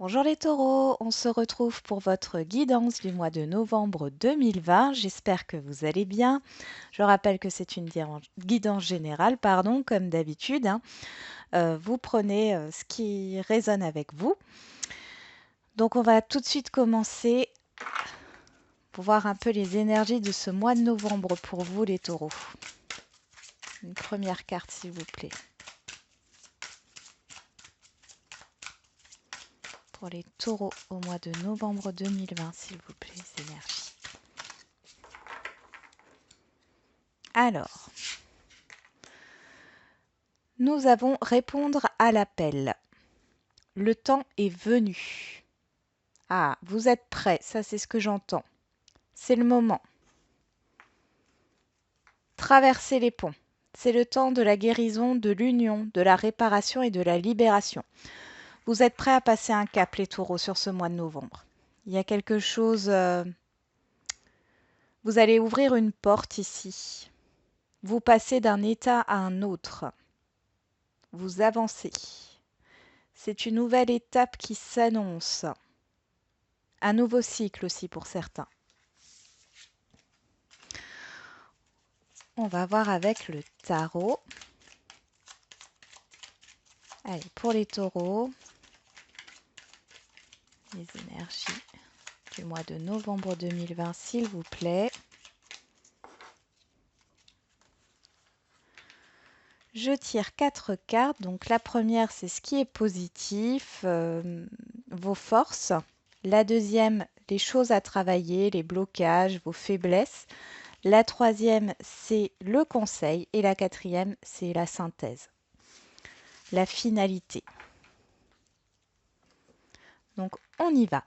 Bonjour les taureaux, on se retrouve pour votre guidance du mois de novembre 2020. J'espère que vous allez bien. Je rappelle que c'est une guidance générale, pardon, comme d'habitude, hein. Vous prenez ce qui résonne avec vous. Donc on va tout de suite commencer pour voir un peu les énergies de ce mois de novembre pour vous les taureaux. Une première carte s'il vous plaît. Pour les taureaux au mois de novembre 2020, s'il vous plaît, les énergies. Alors, nous avons répondre à l'appel. Le temps est venu. Ah, vous êtes prêts, ça c'est ce que j'entends. C'est le moment. Traversez les ponts. C'est le temps de la guérison, de l'union, de la réparation et de la libération. Vous êtes prêts à passer un cap, les taureaux, sur ce mois de novembre. Il y a quelque chose... vous allez ouvrir une porte ici. Vous passez d'un état à un autre. Vous avancez. C'est une nouvelle étape qui s'annonce. Un nouveau cycle aussi pour certains. On va voir avec le tarot. Allez, pour les taureaux, les énergies du mois de novembre 2020, s'il vous plaît. Je tire 4 cartes. Donc la première, c'est ce qui est positif, vos forces. La deuxième, les choses à travailler, les blocages, vos faiblesses. La troisième, c'est le conseil. Et la quatrième, c'est la synthèse, la finalité. Donc on y va.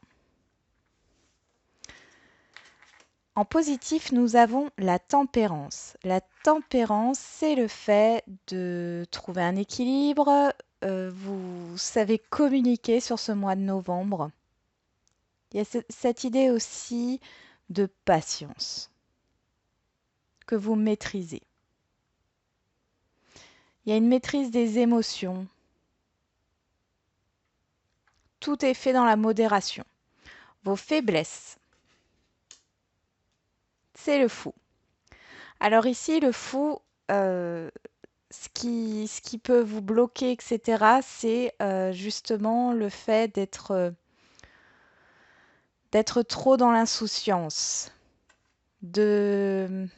En positif, nous avons la tempérance. La tempérance, c'est le fait de trouver un équilibre. Vous savez communiquer sur ce mois de novembre. Il y a cette idée aussi de patience que vous maîtrisez. Il y a une maîtrise des émotions. Tout est fait dans la modération. Vos faiblesses, c'est le fou. Alors ici, le fou, ce qui peut vous bloquer, etc., c'est justement le fait d'être trop dans l'insouciance, de,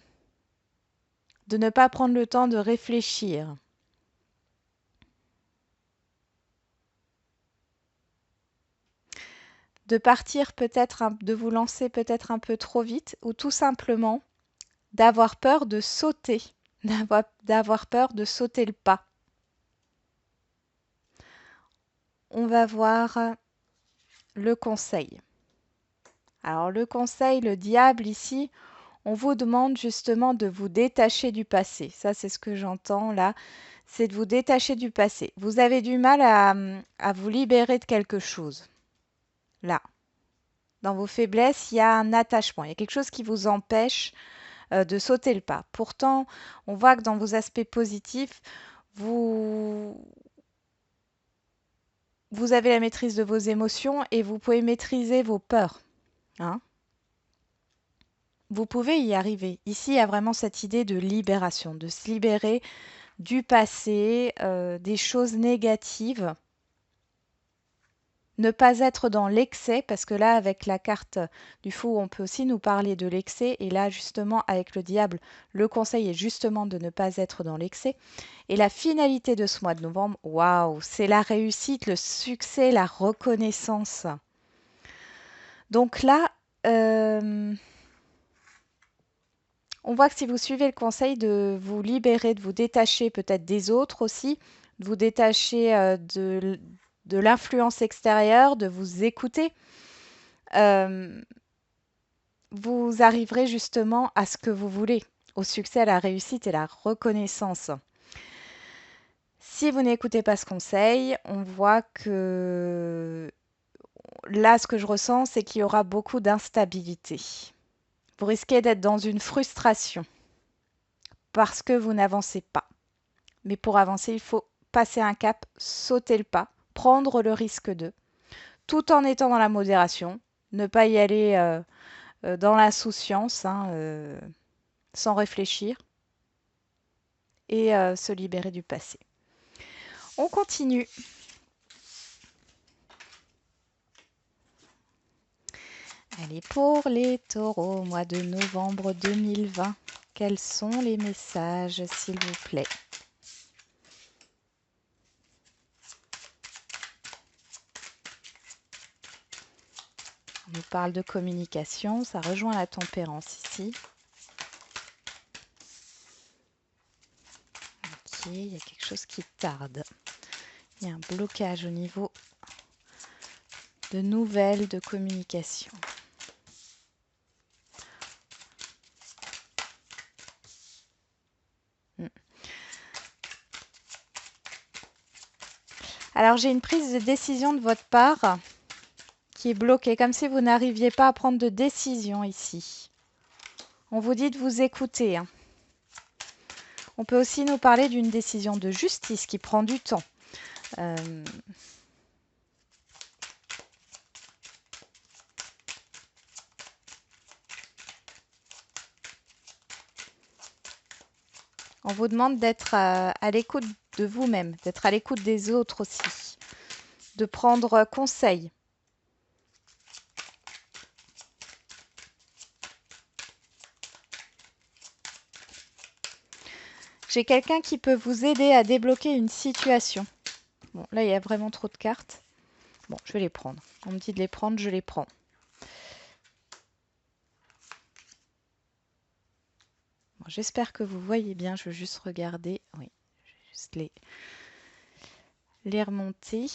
de ne pas prendre le temps de réfléchir. De partir peut-être, de vous lancer peut-être un peu trop vite, ou tout simplement d'avoir peur de sauter, d'avoir peur de sauter le pas. On va voir le conseil. Alors le conseil, le diable ici, on vous demande justement de vous détacher du passé. Ça, c'est ce que j'entends là, c'est de vous détacher du passé. Vous avez du mal à vous libérer de quelque chose. Là, dans vos faiblesses, il y a un attachement, il y a quelque chose qui vous empêche de sauter le pas. Pourtant, on voit que dans vos aspects positifs, vous, vous avez la maîtrise de vos émotions et vous pouvez maîtriser vos peurs, hein. Vous pouvez y arriver. Ici, il y a vraiment cette idée de libération, de se libérer du passé, des choses négatives. Ne pas être dans l'excès, parce que là, avec la carte du fou, on peut aussi nous parler de l'excès. Et là, justement, avec le diable, le conseil est justement de ne pas être dans l'excès. Et la finalité de ce mois de novembre, waouh, c'est la réussite, le succès, la reconnaissance. Donc là, on voit que si vous suivez le conseil de vous libérer, de vous détacher peut-être des autres aussi, de vous détacher de l'influence extérieure, de vous écouter, euh, vous arriverez justement à ce que vous voulez, au succès, à la réussite et la reconnaissance. Si vous n'écoutez pas ce conseil, on voit que là, ce que je ressens, c'est qu'il y aura beaucoup d'instabilité. Vous risquez d'être dans une frustration parce que vous n'avancez pas. Mais pour avancer, il faut passer un cap, sauter le pas, prendre le risque de, tout en étant dans la modération. Ne pas y aller dans l'insouciance, hein, sans réfléchir, et se libérer du passé. On continue. Allez, pour les taureaux, mois de novembre 2020, quels sont les messages, s'il vous plaît? On nous parle de communication, ça rejoint la tempérance ici. Ok, il y a quelque chose qui tarde. Il y a un blocage au niveau de nouvelles, de communication. Alors j'ai une prise de décision de votre part qui est bloquée, comme si vous n'arriviez pas à prendre de décision ici. On vous dit de vous écouter, hein. On peut aussi nous parler d'une décision de justice qui prend du temps. On vous demande d'être à l'écoute de vous-même, d'être à l'écoute des autres aussi, de prendre conseil. J'ai quelqu'un qui peut vous aider à débloquer une situation. Bon, là, il y a vraiment trop de cartes. Bon, je vais les prendre. On me dit de les prendre, je les prends. Bon, j'espère que vous voyez bien. Je veux juste regarder. Oui, je vais juste les remonter.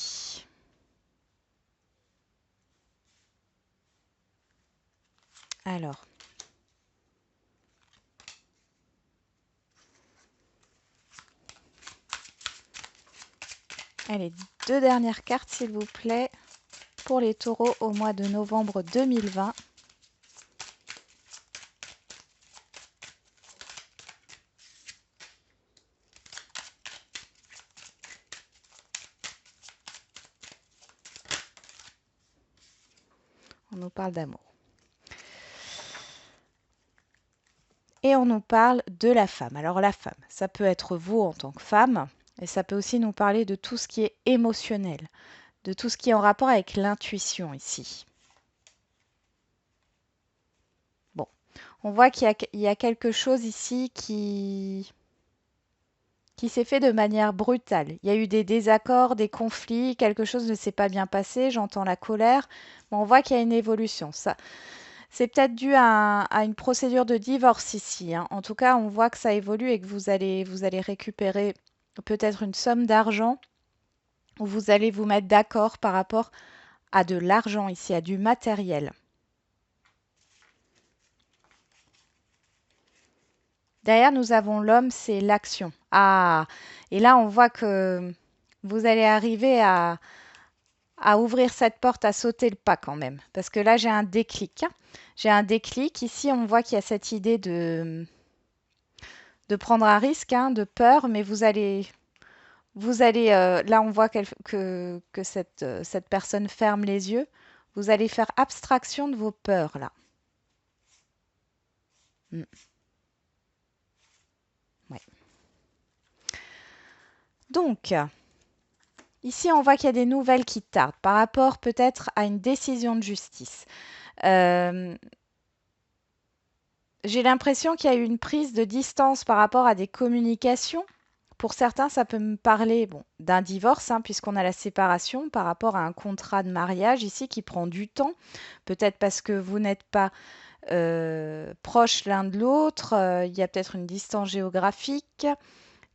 Alors. Allez, 2 dernières cartes, s'il vous plaît, pour les taureaux au mois de novembre 2020. On nous parle d'amour. Et on nous parle de la femme. Alors la femme, ça peut être vous en tant que femme, et ça peut aussi nous parler de tout ce qui est émotionnel, de tout ce qui est en rapport avec l'intuition ici. Bon, on voit qu'il y a quelque chose ici qui s'est fait de manière brutale. Il y a eu des désaccords, des conflits, quelque chose ne s'est pas bien passé, j'entends la colère, mais on voit qu'il y a une évolution. Ça, c'est peut-être dû à une procédure de divorce ici, hein. En tout cas, on voit que ça évolue et que vous allez récupérer peut-être une somme d'argent où vous allez vous mettre d'accord par rapport à de l'argent ici, à du matériel. Derrière, nous avons l'homme, c'est l'action. Ah, et là, on voit que vous allez arriver à ouvrir cette porte, à sauter le pas quand même. Parce que là, j'ai un déclic. J'ai un déclic. Ici, on voit qu'il y a cette idée de prendre un risque, hein, de peur, mais là, on voit que cette personne ferme les yeux. Vous allez faire abstraction de vos peurs, là. Mm. Ouais. Donc, ici, on voit qu'il y a des nouvelles qui tardent par rapport peut-être à une décision de justice. J'ai l'impression qu'il y a eu une prise de distance par rapport à des communications. Pour certains, ça peut me parler d'un divorce, hein, puisqu'on a la séparation par rapport à un contrat de mariage ici qui prend du temps. Peut-être parce que vous n'êtes pas proches l'un de l'autre. Il y a peut-être une distance géographique.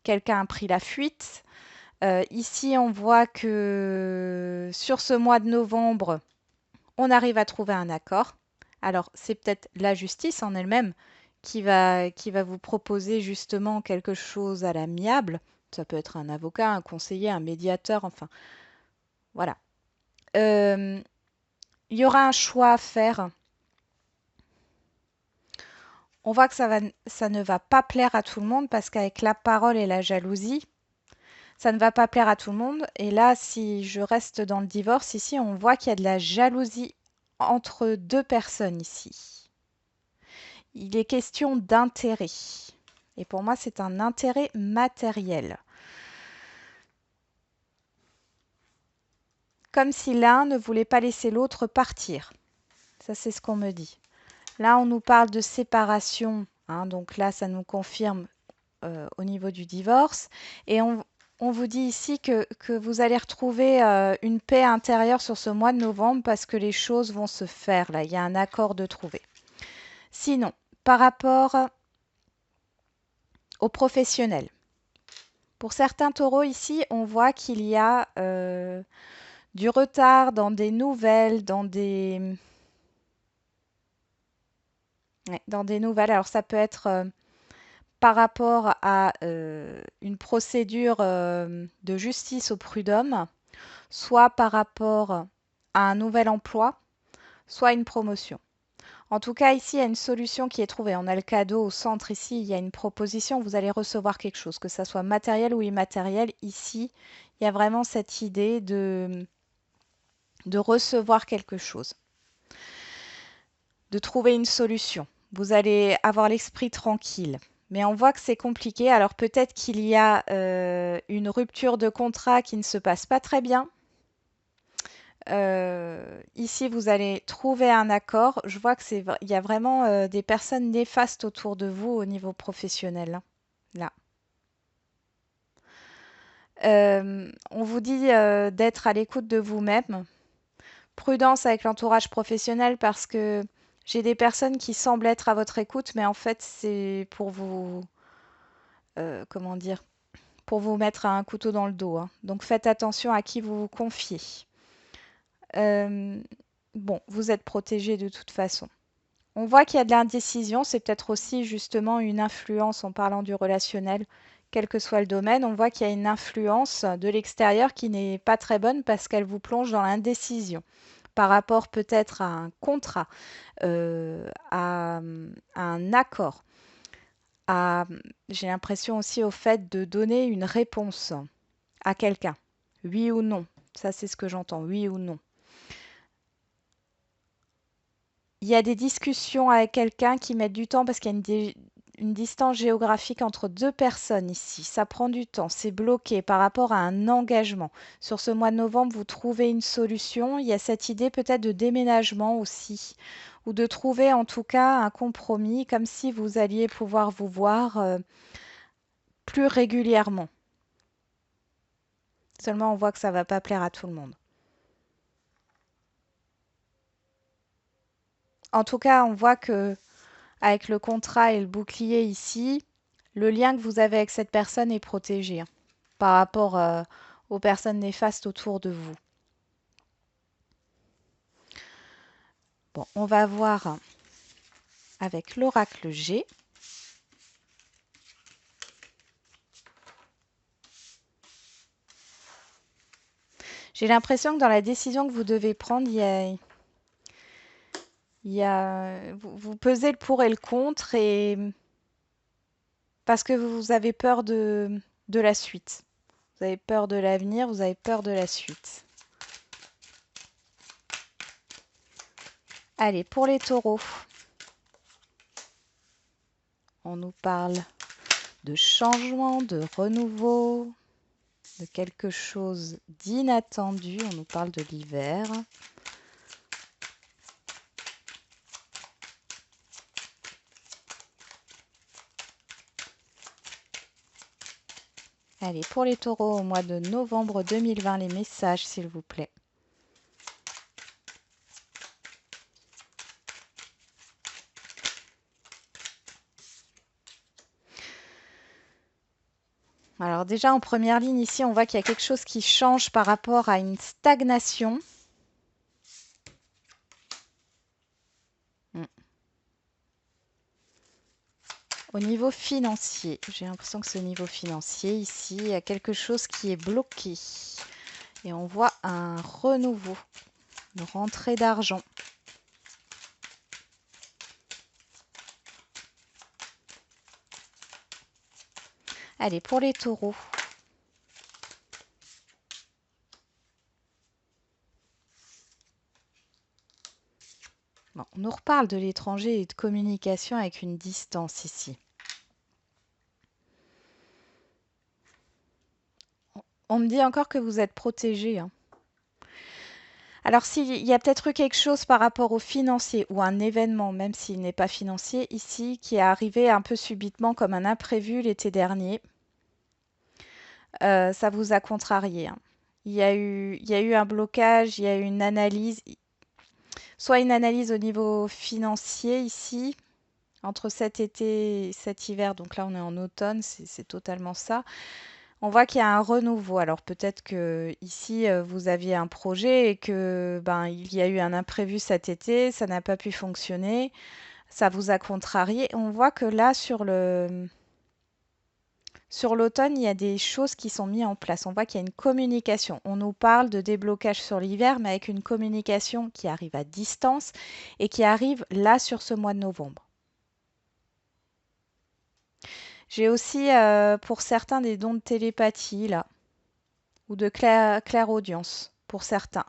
Quelqu'un a pris la fuite. Ici, on voit que sur ce mois de novembre, on arrive à trouver un accord. Alors, c'est peut-être la justice en elle-même qui va vous proposer justement quelque chose à l'amiable. Ça peut être un avocat, un conseiller, un médiateur, enfin, voilà. Il y aura un choix à faire. On voit que ça ne va pas plaire à tout le monde parce qu'avec la parole et la jalousie, Ça ne va pas plaire à tout le monde. Et là, si je reste dans le divorce, ici, on voit qu'il y a de la jalousie entre deux personnes ici. Il est question d'intérêt. Et pour moi, c'est un intérêt matériel. Comme si l'un ne voulait pas laisser l'autre partir. Ça, c'est ce qu'on me dit. Là, on nous parle de séparation. Hein, donc là, ça nous confirme au niveau du divorce. Et on vous dit ici que vous allez retrouver une paix intérieure sur ce mois de novembre parce que les choses vont se faire. Là, il y a un accord de trouver. Sinon, par rapport aux professionnels, pour certains taureaux ici, on voit qu'il y a du retard dans des nouvelles, dans des nouvelles. Alors ça peut être par rapport à une procédure de justice au prud'homme, soit par rapport à un nouvel emploi, soit une promotion. En tout cas, ici, il y a une solution qui est trouvée. On a le cadeau au centre ici, il y a une proposition, vous allez recevoir quelque chose, que ça soit matériel ou immatériel. Ici, il y a vraiment cette idée de recevoir quelque chose, de trouver une solution. Vous allez avoir l'esprit tranquille. Mais on voit que c'est compliqué. Alors peut-être qu'il y a une rupture de contrat qui ne se passe pas très bien. Ici, vous allez trouver un accord. Je vois que il y a vraiment des personnes néfastes autour de vous au niveau professionnel, hein, là. On vous dit d'être à l'écoute de vous-même. Prudence avec l'entourage professionnel parce que j'ai des personnes qui semblent être à votre écoute, mais en fait, c'est pour vous, comment dire, pour vous mettre un couteau dans le dos, hein. Donc faites attention à qui vous vous confiez. Euh, bon, vous êtes protégé de toute façon. On voit qu'il y a de l'indécision, c'est peut-être aussi justement une influence en parlant du relationnel, quel que soit le domaine. On voit qu'il y a une influence de l'extérieur qui n'est pas très bonne parce qu'elle vous plonge dans l'indécision par rapport peut-être à un contrat, à un accord, à, j'ai l'impression aussi au fait de donner une réponse à quelqu'un, oui ou non. Ça, c'est ce que j'entends, oui ou non. Il y a des discussions avec quelqu'un qui mettent du temps parce qu'il y a une distance géographique entre deux personnes ici. Ça prend du temps, c'est bloqué par rapport à un engagement. Sur ce mois de novembre, vous trouvez une solution. Il y a cette idée peut-être de déménagement aussi, ou de trouver en tout cas un compromis, comme si vous alliez pouvoir vous voir plus régulièrement. Seulement, on voit que ça ne va pas plaire à tout le monde. En tout cas, on voit que avec le contrat et le bouclier ici, le lien que vous avez avec cette personne est protégé, hein, par rapport aux personnes néfastes autour de vous. Bon, on va voir avec l'oracle G. J'ai l'impression que dans la décision que vous devez prendre, vous pesez le pour et le contre et parce que vous avez peur de la suite. Vous avez peur de l'avenir, vous avez peur de la suite. Allez, pour les taureaux, on nous parle de changement, de renouveau, de quelque chose d'inattendu. On nous parle de l'hiver. Allez, pour les taureaux, au mois de novembre 2020, les messages, s'il vous plaît. Alors déjà, en première ligne, ici, on voit qu'il y a quelque chose qui change par rapport à une stagnation. Au niveau financier, j'ai l'impression que c'est au niveau financier, ici, il y a quelque chose qui est bloqué. Et on voit un renouveau, une rentrée d'argent. Allez, pour les taureaux. Bon, on nous reparle de l'étranger et de communication avec une distance ici. On me dit encore que vous êtes protégé, hein. Alors, s'il y a peut-être eu quelque chose par rapport au financier ou un événement, même s'il n'est pas financier, ici, qui est arrivé un peu subitement comme un imprévu l'été dernier, ça vous a contrarié, hein. Il y a eu un blocage, il y a eu une analyse, soit une analyse au niveau financier ici, entre cet été et cet hiver, donc là on est en automne, c'est totalement ça. On voit qu'il y a un renouveau. Alors peut-être que ici vous aviez un projet et que ben il y a eu un imprévu cet été, ça n'a pas pu fonctionner, ça vous a contrarié. On voit que là sur l'automne, il y a des choses qui sont mises en place. On voit qu'il y a une communication. On nous parle de déblocage sur l'hiver, mais avec une communication qui arrive à distance et qui arrive là sur ce mois de novembre. J'ai aussi pour certains des dons de télépathie là, ou de clairaudience pour certains.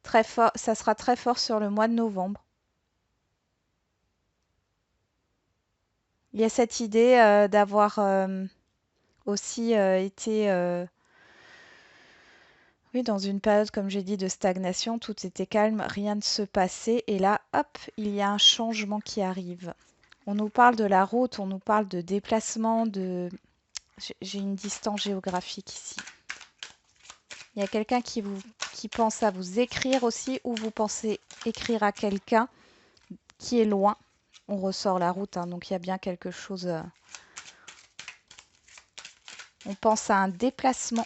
Très fort, ça sera très fort sur le mois de novembre. Il y a cette idée d'avoir aussi été oui, dans une période, comme j'ai dit, de stagnation, tout était calme, rien ne se passait. Et là, hop, il y a un changement qui arrive. On nous parle de la route, on nous parle de déplacement, de... J'ai une distance géographique ici. Il y a quelqu'un qui pense à vous écrire aussi, ou vous pensez écrire à quelqu'un qui est loin. On ressort la route, hein, donc il y a bien quelque chose. On pense à un déplacement.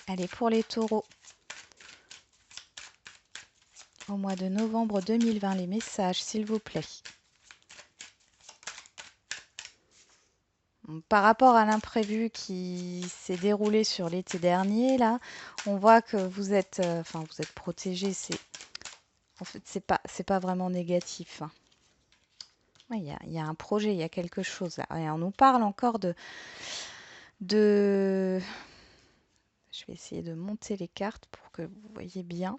Allez, pour les taureaux. Au mois de novembre 2020, les messages, s'il vous plaît. Par rapport à l'imprévu qui s'est déroulé sur l'été dernier, là, on voit que vous êtes, vous êtes protégé. En fait, c'est pas vraiment négatif, hein. Ouais, il y a un projet, il y a quelque chose là. Et on nous parle encore de... Je vais essayer de monter les cartes pour que vous voyez bien.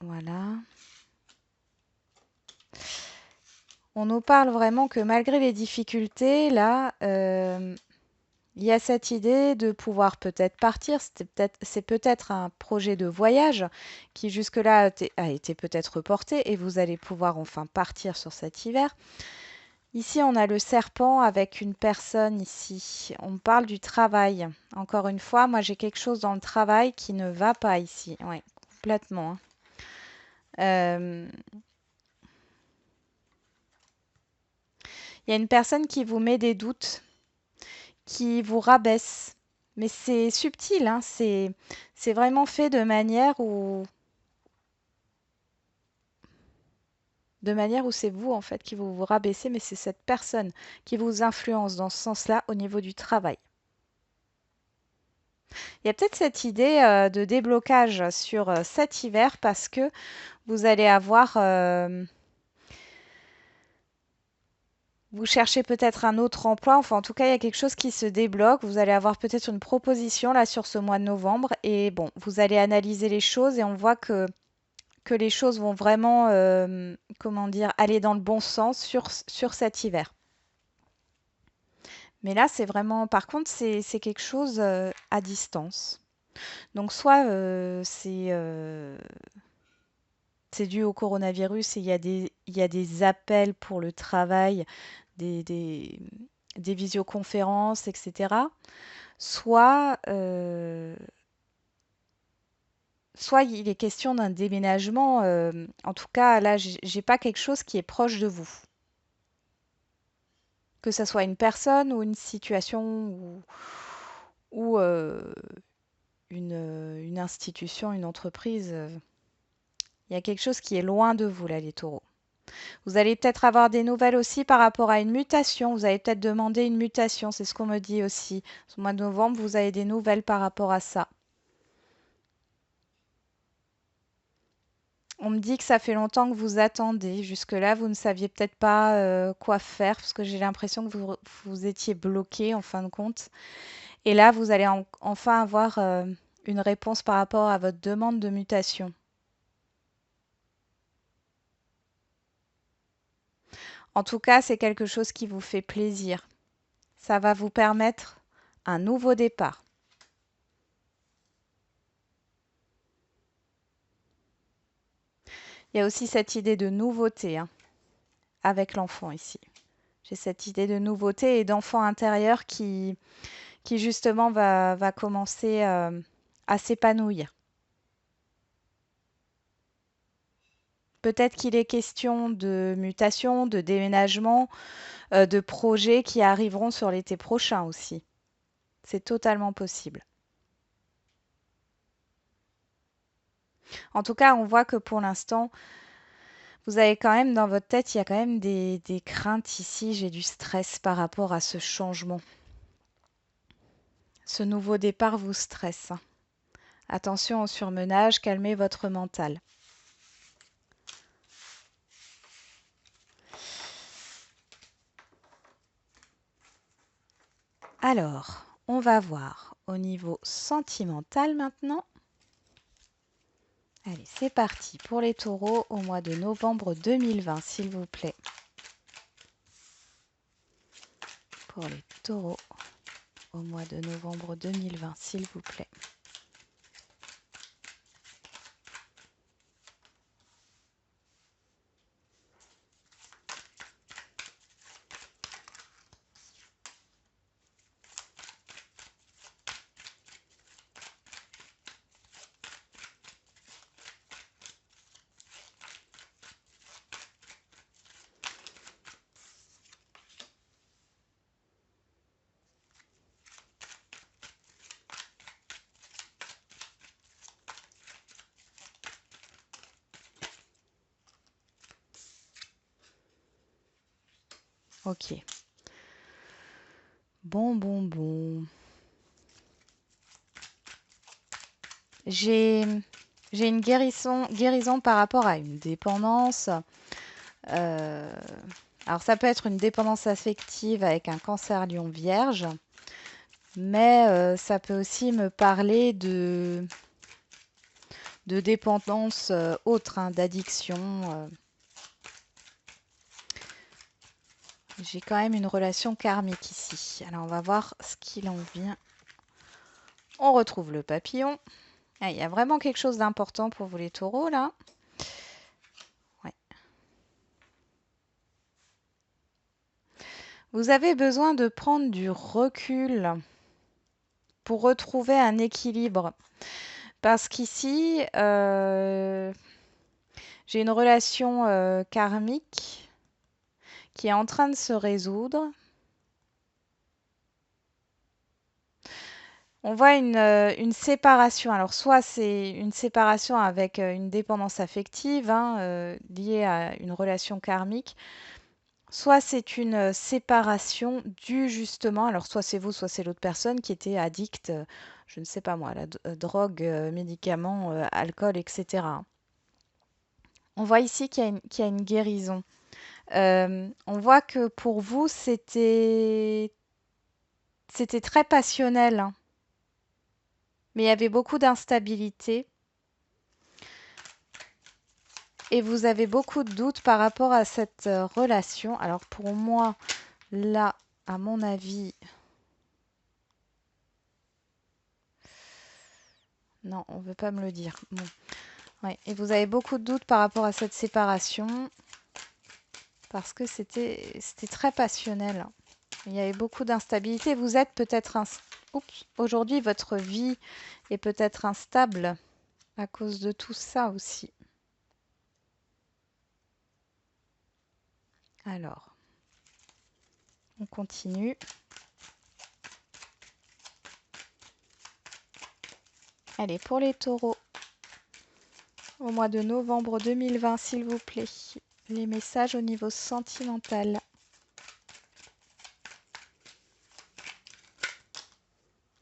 Voilà. On nous parle vraiment que malgré les difficultés, là, il y a cette idée de pouvoir peut-être partir. C'est peut-être un projet de voyage qui jusque-là a été peut-être reporté et vous allez pouvoir enfin partir sur cet hiver. Ici, on a le serpent avec une personne ici. On parle du travail. Encore une fois, moi j'ai quelque chose dans le travail qui ne va pas ici. Oui, complètement, hein. Euh, Il y a une personne qui vous met des doutes, qui vous rabaisse. Mais c'est subtil, hein, c'est vraiment fait de manière où c'est vous en fait qui vous rabaissez, mais c'est cette personne qui vous influence dans ce sens-là au niveau du travail. Il y a peut-être cette idée de déblocage sur cet hiver parce que vous allez avoir vous cherchez peut-être un autre emploi, enfin en tout cas il y a quelque chose qui se débloque. Vous allez avoir peut-être une proposition là sur ce mois de novembre et bon, vous allez analyser les choses et on voit que les choses vont vraiment, comment dire, aller dans le bon sens sur cet hiver. Mais là c'est vraiment, par contre c'est quelque chose à distance. Donc soit c'est dû au coronavirus et il y a des appels pour le travail, des, des, des visioconférences, etc. Soit, soit il est question d'un déménagement. En tout cas, là, j'ai pas quelque chose qui est proche de vous. Que ça soit une personne ou une situation ou une institution, une entreprise. Il y a quelque chose qui est loin de vous, là, les taureaux. Vous allez peut-être avoir des nouvelles aussi par rapport à une mutation. Vous allez peut-être demander une mutation, c'est ce qu'on me dit aussi. Au mois de novembre, vous avez des nouvelles par rapport à ça. On me dit que ça fait longtemps que vous attendez. Jusque-là, vous ne saviez peut-être pas quoi faire parce que j'ai l'impression que vous étiez bloqué en fin de compte. Et là, vous allez enfin avoir une réponse par rapport à votre demande de mutation. En tout cas, c'est quelque chose qui vous fait plaisir. Ça va vous permettre un nouveau départ. Il y a aussi cette idée de nouveauté hein, avec l'enfant ici. J'ai cette idée de nouveauté et d'enfant intérieur qui justement va commencer à s'épanouir. Peut-être qu'il est question de mutation, de déménagement, de projets qui arriveront sur l'été prochain aussi. C'est totalement possible. En tout cas, on voit que pour l'instant, vous avez quand même dans votre tête, il y a quand même des craintes ici. J'ai du stress par rapport à ce changement. Ce nouveau départ vous stresse. Attention au surmenage, calmez votre mental. Alors, on va voir au niveau sentimental maintenant. Allez, c'est parti pour les taureaux au mois de novembre 2020, s'il vous plaît. Pour les taureaux au mois de novembre 2020, s'il vous plaît. Ok. Bon. J'ai une guérison par rapport à une dépendance. Euh, alors ça peut être une dépendance affective avec un cancer lion vierge, mais ça peut aussi me parler de dépendance autre, hein, d'addiction. J'ai quand même une relation karmique ici. Alors on va voir ce qu'il en vient. On retrouve le papillon. Ah, il y a vraiment quelque chose d'important pour vous les taureaux là. Ouais. Vous avez besoin de prendre du recul pour retrouver un équilibre. Parce qu'ici, j'ai une relation karmique qui est en train de se résoudre. On voit une séparation. Alors, soit c'est une séparation avec une dépendance affective hein, liée à une relation karmique, soit c'est une séparation due justement, alors soit c'est vous, soit c'est l'autre personne qui était addicte, je ne sais pas moi, à la drogue, médicaments, alcool, etc. On voit ici qu'il y a une guérison. On voit que pour vous, c'était très passionnel, hein, mais il y avait beaucoup d'instabilité et vous avez beaucoup de doutes par rapport à cette relation. Alors pour moi, là, à mon avis, non, on ne veut pas me le dire. Bon. Ouais. Et vous avez beaucoup de doutes par rapport à cette séparation parce que c'était très passionnel. Il y avait beaucoup d'instabilité. Vous êtes peut-être aujourd'hui, votre vie est peut-être instable à cause de tout ça aussi. Alors, on continue. Allez, pour les taureaux, au mois de novembre 2020, s'il vous plaît, les messages au niveau sentimental.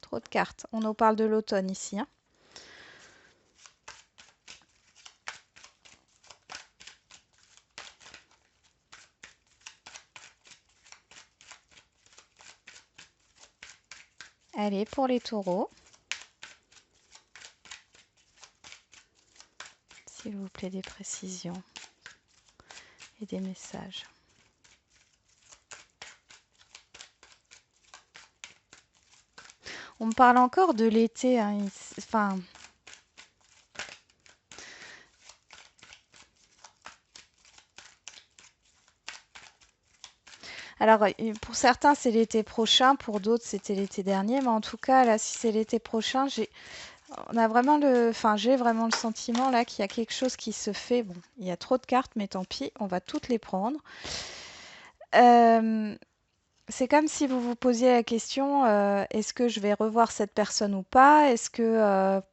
Trop de cartes. On nous parle de l'automne ici. Hein. Allez, pour les taureaux, s'il vous plaît, des précisions et des messages. On me parle encore de l'été, hein, enfin, alors pour certains c'est l'été prochain, pour d'autres c'était l'été dernier, mais en tout cas là, si c'est l'été prochain, on a vraiment enfin j'ai vraiment le sentiment là qu'il y a quelque chose qui se fait. Bon, il y a trop de cartes, mais tant pis, on va toutes les prendre. Euh, c'est comme si vous vous posiez la question, est-ce que je vais revoir cette personne ou pas? Est-ce que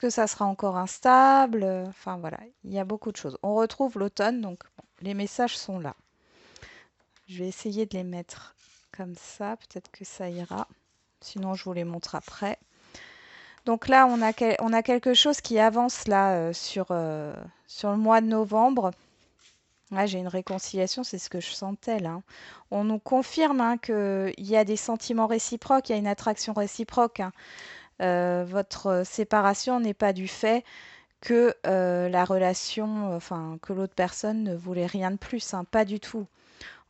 ça sera encore instable? Enfin voilà, il y a beaucoup de choses. On retrouve l'automne, donc bon, les messages sont là. Je vais essayer de les mettre comme ça, peut-être que ça ira. Sinon, je vous les montre après. Donc là, on a quelque chose qui avance là sur le mois de novembre. Là, j'ai une réconciliation, c'est ce que je sentais là. On nous confirme hein, qu'il y a des sentiments réciproques, il y a une attraction réciproque. Hein. Votre séparation n'est pas du fait que la relation, enfin que l'autre personne ne voulait rien de plus, hein, pas du tout.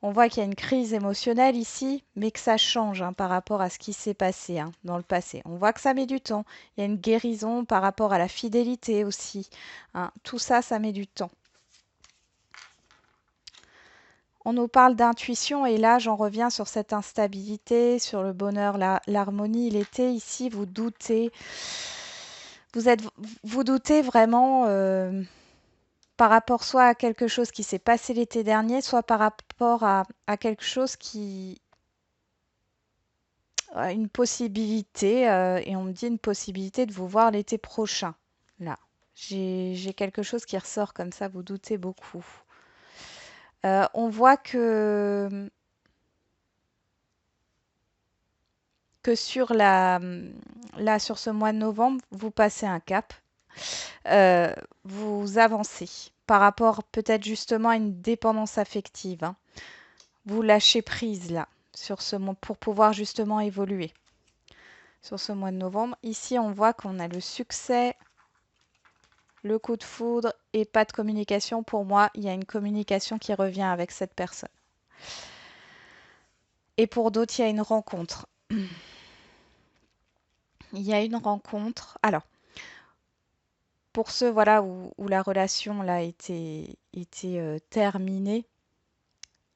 On voit qu'il y a une crise émotionnelle ici, mais que ça change hein, par rapport à ce qui s'est passé hein, dans le passé. On voit que ça met du temps. Il y a une guérison par rapport à la fidélité aussi. Hein. Tout ça, ça met du temps. On nous parle d'intuition et là, j'en reviens sur cette instabilité, sur le bonheur, l'harmonie, l'été. Ici, vous doutez. Vous êtes, vous doutez vraiment par rapport soit à quelque chose qui s'est passé l'été dernier, soit par rapport à quelque chose qui, une possibilité, et on me dit une possibilité de vous voir l'été prochain. Là, j'ai quelque chose qui ressort comme ça, vous doutez beaucoup. On voit que là, sur ce mois de novembre, vous passez un cap, euh, vous avancez par rapport peut-être justement à une dépendance affective. Hein. Vous lâchez prise là, pour pouvoir justement évoluer sur ce mois de novembre. Ici, on voit qu'on a le succès, le coup de foudre et pas de communication. Pour moi, il y a une communication qui revient avec cette personne. Et pour d'autres, il y a une rencontre. Il y a une rencontre. Alors, pour ceux voilà, où la relation là, était terminée,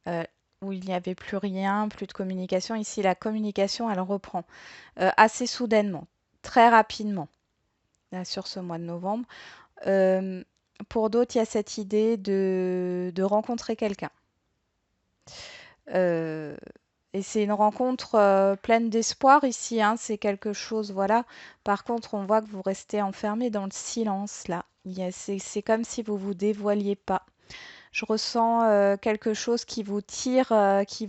euh, où il n'y avait plus rien, plus de communication, ici, la communication, elle reprend assez soudainement, très rapidement, là, sur ce mois de novembre. Euh, pour d'autres, il y a cette idée de rencontrer quelqu'un. Euh, et c'est une rencontre pleine d'espoir ici, hein, c'est quelque chose, voilà. Par contre, on voit que vous restez enfermé dans le silence, là. C'est comme si vous vous dévoiliez pas. Je ressens quelque chose qui vous tire, qui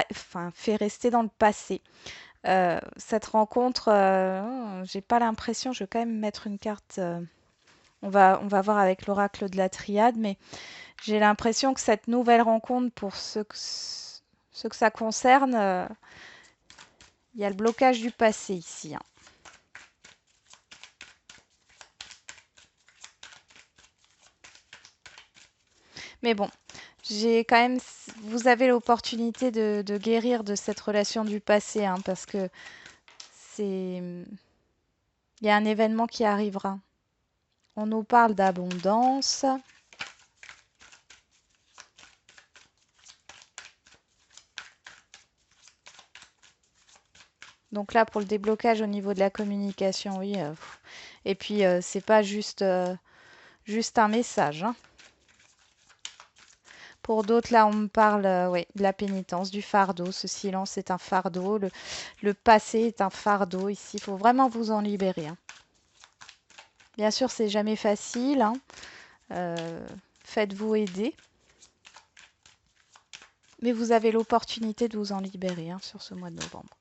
enfin, fait rester dans le passé. Cette rencontre, j'ai pas l'impression, je vais quand même mettre une carte. On va voir avec l'oracle de la triade, mais j'ai l'impression que cette nouvelle rencontre, pour ceux que ça concerne, il y a le blocage du passé ici. Hein. Mais bon, j'ai quand même, vous avez l'opportunité de guérir de cette relation du passé, hein, parce que il y a un événement qui arrivera. On nous parle d'abondance. Donc là, pour le déblocage au niveau de la communication, oui. Et puis, c'est pas juste un message. Hein. Pour d'autres, là, on me parle ouais, de la pénitence, du fardeau. Ce silence est un fardeau. Le passé est un fardeau. Ici, il faut vraiment vous en libérer. Hein. Bien sûr, c'est jamais facile. Hein. Euh, Faites-vous aider. Mais vous avez l'opportunité de vous en libérer hein, sur ce mois de novembre.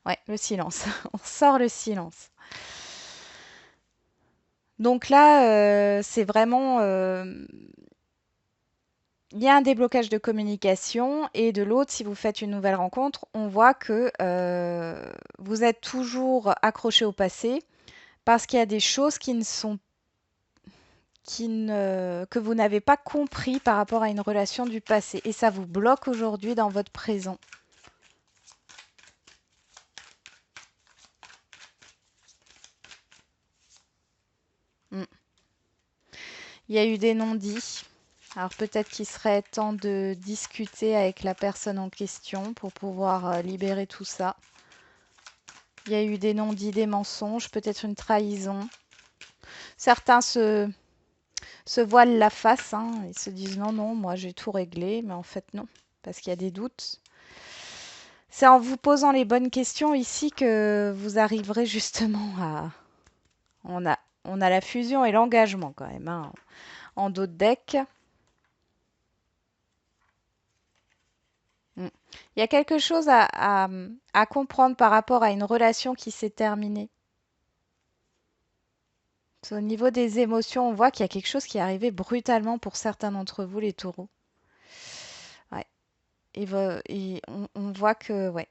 Ouais, le silence. On sort le silence. Donc là, c'est vraiment il y a un déblocage de communication et de l'autre, si vous faites une nouvelle rencontre, on voit que vous êtes toujours accroché au passé parce qu'il y a des choses que vous n'avez pas compris par rapport à une relation du passé et ça vous bloque aujourd'hui dans votre présent. Mm. Il y a eu des non-dits. Alors peut-être qu'il serait temps de discuter avec la personne en question pour pouvoir libérer tout ça. Il y a eu des non-dits, des mensonges, peut-être une trahison. Certains se voilent la face, hein, et se disent non, non, moi j'ai tout réglé, mais en fait non, parce qu'il y a des doutes. C'est en vous posant les bonnes questions ici que vous arriverez justement à... On a, on a la fusion et l'engagement quand même, hein, en dos de deck. Mm. Il y a quelque chose à comprendre par rapport à une relation qui s'est terminée. Au niveau des émotions, on voit qu'il y a quelque chose qui est arrivé brutalement pour certains d'entre vous, les taureaux. Ouais. On voit que, ouais,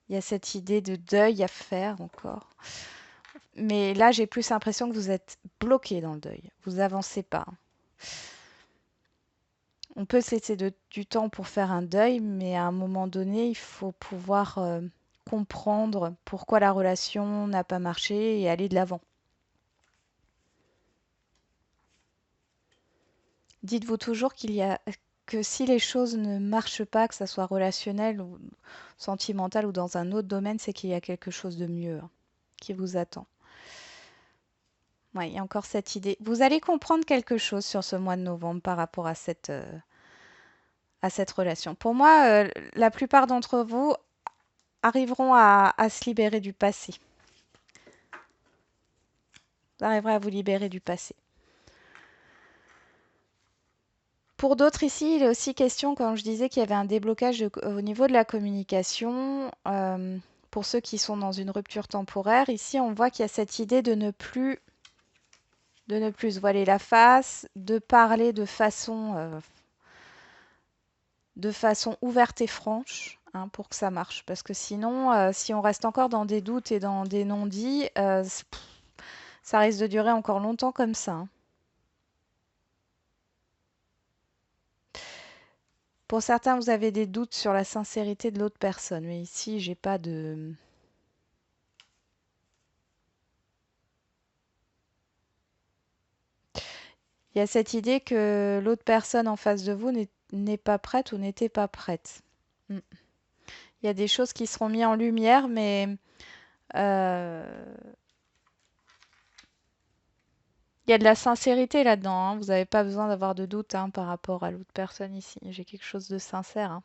il y a cette idée de deuil à faire encore. Mais là, j'ai plus l'impression que vous êtes bloqué dans le deuil. Vous avancez pas. On peut se laisser du temps pour faire un deuil, mais à un moment donné, il faut pouvoir comprendre pourquoi la relation n'a pas marché et aller de l'avant. Dites-vous toujours qu'il y a que si les choses ne marchent pas, que ça soit relationnel ou sentimental ou dans un autre domaine, c'est qu'il y a quelque chose de mieux qui vous attend. Ouais, il y a encore cette idée. Vous allez comprendre quelque chose sur ce mois de novembre par rapport à cette relation. Pour moi, la plupart d'entre vous arriveront à se libérer du passé. Vous arriverez à vous libérer du passé. Pour d'autres ici, il est aussi question, quand je disais qu'il y avait un déblocage au niveau de la communication, pour ceux qui sont dans une rupture temporaire, ici on voit qu'il y a cette idée de ne plus se voiler la face, de parler de façon ouverte et franche, hein, pour que ça marche. Parce que sinon, si on reste encore dans des doutes et dans des non-dits, ça risque de durer encore longtemps comme ça, hein. Pour certains, vous avez des doutes sur la sincérité de l'autre personne, mais ici, j'ai pas de... Il y a cette idée que l'autre personne en face de vous n'est pas prête ou n'était pas prête. Mm. Il y a des choses qui seront mises en lumière, mais euh, il y a de la sincérité là-dedans, hein. Vous n'avez pas besoin d'avoir de doute, hein, par rapport à l'autre personne ici. J'ai quelque chose de sincère, hein.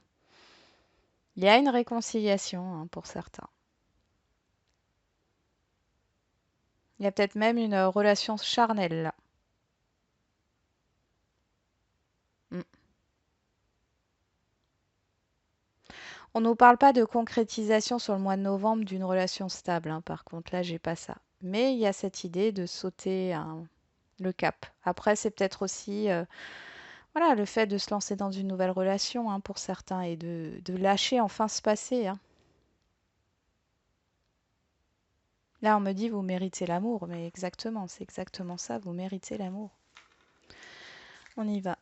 Il y a une réconciliation, hein, pour certains. Il y a peut-être même une relation charnelle là. Mm. On ne nous parle pas de concrétisation sur le mois de novembre d'une relation stable, hein, par contre, là, j'ai pas ça. Mais il y a cette idée de sauter le cap. Après, c'est peut-être aussi voilà, le fait de se lancer dans une nouvelle relation, hein, pour certains et de lâcher enfin ce passé, hein. Là, on me dit, vous méritez l'amour, mais exactement, c'est exactement ça, vous méritez l'amour. On y va.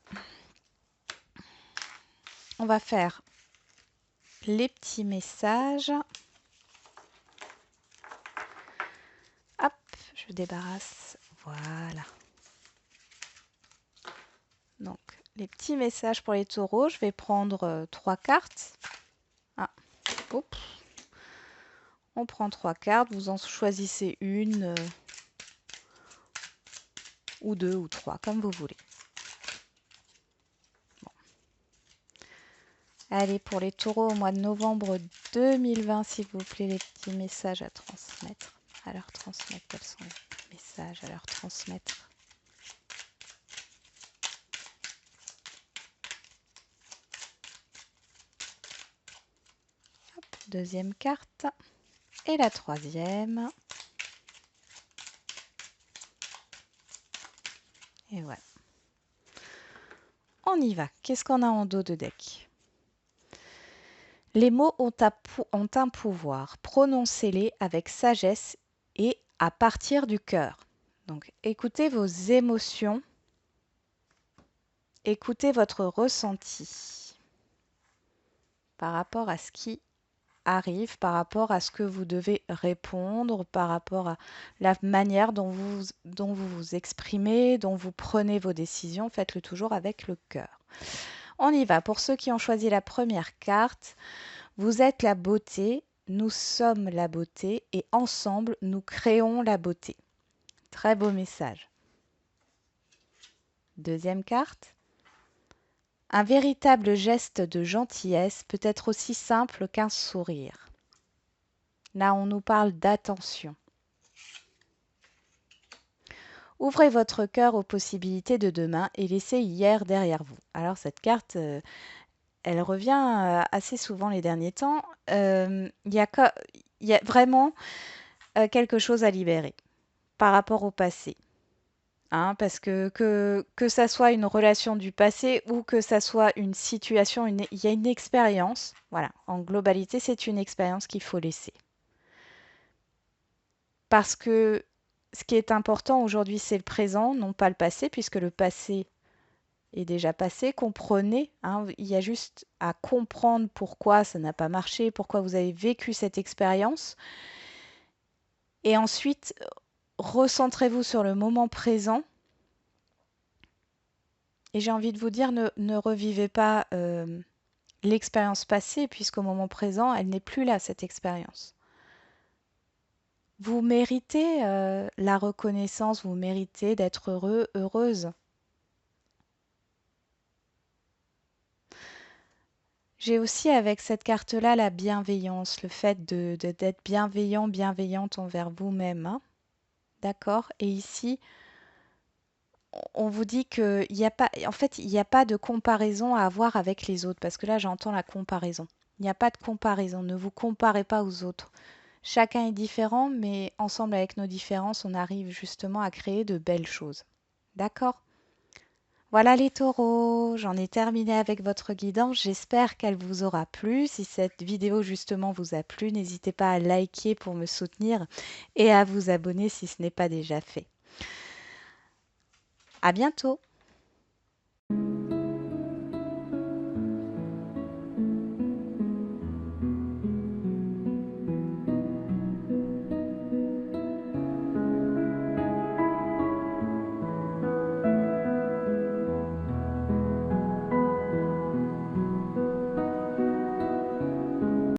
On va faire les petits messages. Hop, je débarrasse. Voilà. Donc, les petits messages pour les taureaux. Je vais prendre 3 cartes. Ah, hop. On prend 3 cartes. Vous en choisissez une ou deux ou trois, comme vous voulez. Bon. Allez, pour les taureaux au mois de novembre 2020, s'il vous plaît, les petits messages à transmettre. À leur transmettre. Quels sont les messages à leur transmettre? Hop, deuxième carte. Et la troisième. Et voilà. On On y va. Qu'est-ce qu'on a en dos de deck? Les mots ont un pouvoir. Prononcez-les avec sagesse et à partir du cœur. Donc, écoutez vos émotions. Écoutez votre ressenti par rapport à ce qui arrive, par rapport à ce que vous devez répondre, par rapport à la manière dont vous vous exprimez, dont vous prenez vos décisions. Faites-le toujours avec le cœur. On y va. Pour ceux qui ont choisi la première carte, vous êtes la beauté, nous sommes la beauté et ensemble, nous créons la beauté. Très beau message. Deuxième carte. Un véritable geste de gentillesse peut être aussi simple qu'un sourire. Là, on nous parle d'attention. Ouvrez votre cœur aux possibilités de demain et laissez hier derrière vous. Alors cette carte, elle revient assez souvent les derniers temps. Il y a vraiment quelque chose à libérer par rapport au passé. Hein, parce que ça soit une relation du passé ou que ça soit une situation, il y a une expérience. Voilà, en globalité, c'est une expérience qu'il faut laisser. Parce que ce qui est important aujourd'hui, c'est le présent, non pas le passé, puisque le passé est déjà passé. Comprenez, hein, il y a juste à comprendre pourquoi ça n'a pas marché, pourquoi vous avez vécu cette expérience. Et ensuite, recentrez-vous sur le moment présent. Et j'ai envie de vous dire, ne revivez pas l'expérience passée, puisqu'au moment présent, elle n'est plus là, cette expérience. Vous méritez la reconnaissance, vous méritez d'être heureux, heureuse. J'ai aussi avec cette carte-là la bienveillance, le fait d'être bienveillant, bienveillante envers vous-même. Hein. D'accord? Et ici, on vous dit qu'il n'y a pas, en fait, il n'y a pas de comparaison à avoir avec les autres, parce que là, j'entends la comparaison. Il n'y a pas de comparaison, ne vous comparez pas aux autres. Chacun est différent, mais ensemble avec nos différences, on arrive justement à créer de belles choses. D'accord? Voilà les taureaux, j'en ai terminé avec votre guidance. J'espère qu'elle vous aura plu. Si cette vidéo justement vous a plu, n'hésitez pas à liker pour me soutenir et à vous abonner si ce n'est pas déjà fait. À bientôt!